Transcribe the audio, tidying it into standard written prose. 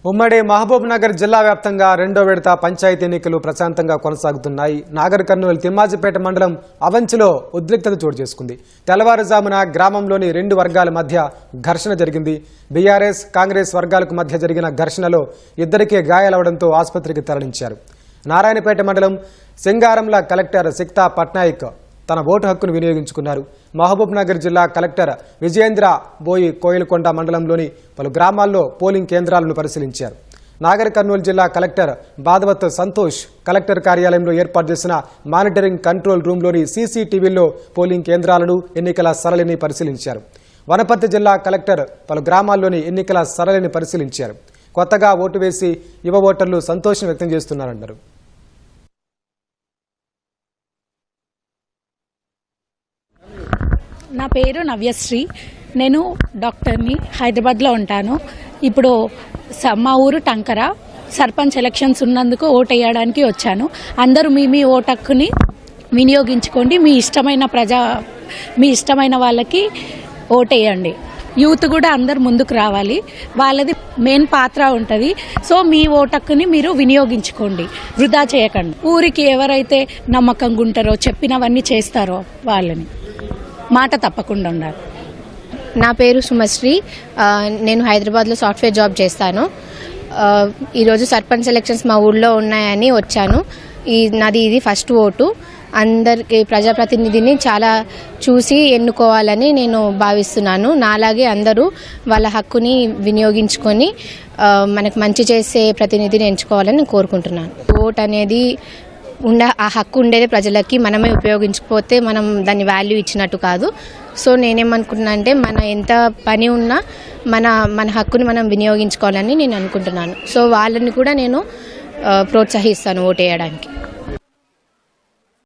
ఉమ్మడి మహబూబ్ నగర్ జిల్లా వ్యాప్తంగా రెండో విడత పంచాయతీ ఎన్నికలు ప్రశాంతంగా కొనసాగుతున్నాయి. నాగర్ కర్నూలు తిమ్మాజిపేట మండలం అవంచిలో ఉద్రిక్తత చోటు చేసుకుంది. తెల్లవారుజామున గ్రామంలోని రెండు వర్గాల మధ్య ఘర్షణ జరిగింది. బీఆర్ఎస్ కాంగ్రెస్ వర్గాలకు మధ్య జరిగిన ఘర్షణలో ఇద్దరికీ గాయాలవడంతో ఆసుపత్రికి తరలించారు. నారాయణపేట మండలం సింగారంల కలెక్టర్ సిక్తా పట్నాయక్ తన ఓటు హక్కును వినియోగించుకున్నారు. మహబూబ్ నగర్ జిల్లా కలెక్టర్ విజయేంద్ర బోయి కోయిలకొండ మండలంలోని పలు గ్రామాల్లో పోలింగ్ కేంద్రాలను పరిశీలించారు. నాగర్ కర్నూలు జిల్లా కలెక్టర్ బాధవత్ సంతోష్ కలెక్టర్ కార్యాలయంలో ఏర్పాటు చేసిన మానిటరింగ్ కంట్రోల్ రూమ్లోని సీసీటీవీల్లో పోలింగ్ కేంద్రాలను, ఎన్నికల సరళిని పరిశీలించారు. వనపర్తి జిల్లా కలెక్టర్ పలు గ్రామాల్లోని ఎన్నికల సరళిని పరిశీలించారు. కొత్తగా ఓటు వేసి యువ ఓటర్లు సంతోషం వ్యక్తం చేస్తున్నారన్నారు. నా పేరు నవ్యశ్రీ. నేను డాక్టర్ని, హైదరాబాద్లో ఉంటాను. ఇప్పుడు మా ఊరు టంకర. సర్పంచ్ ఎలక్షన్స్ ఉన్నందుకు ఓటు వేయడానికి వచ్చాను. అందరూ మీ ఓటు హక్కుని వినియోగించుకోండి. మీ ఇష్టమైన వాళ్ళకి ఓటేయండి. యూత్ కూడా అందరు ముందుకు రావాలి. వాళ్ళది మెయిన్ పాత్ర ఉంటుంది. సో మీ ఓటు హక్కుని మీరు వినియోగించుకోండి, వృధా చేయకండి. ఊరికి ఎవరైతే నమ్మకంగా ఉంటారో, చెప్పినవన్నీ చేస్తారో వాళ్ళని మాట తప్పకుండా ఉండాలి. నా పేరు సుమశ్రీ. నేను హైదరాబాద్లో సాఫ్ట్వేర్ జాబ్ చేస్తాను. ఈరోజు సర్పంచ్ ఎలక్షన్స్ మా ఊళ్ళో ఉన్నాయని వచ్చాను. నాది ఇది ఫస్ట్ ఓటు. అందరికి ప్రజాప్రతినిధిని చాలా చూసి ఎన్నుకోవాలని నేను భావిస్తున్నాను. నాలాగే అందరూ వాళ్ళ హక్కుని వినియోగించుకొని మనకు మంచి చేసే ప్రతినిధిని ఎంచుకోవాలని నేను కోరుకుంటున్నాను. ఓటు అనేది ఆ హక్కు ఉండేది ప్రజలకి. మనమే ఉపయోగించకపోతే మనం దాన్ని వాల్యూ ఇచ్చినట్టు కాదు. సో నేనేమనుకుంటున్నా అంటే మన ఎంత పని ఉన్నా మన హక్కుని మనం వినియోగించుకోవాలని నేను అనుకుంటున్నాను. సో వాళ్ళని కూడా నేను ప్రోత్సహిస్తాను ఓటేయడానికి.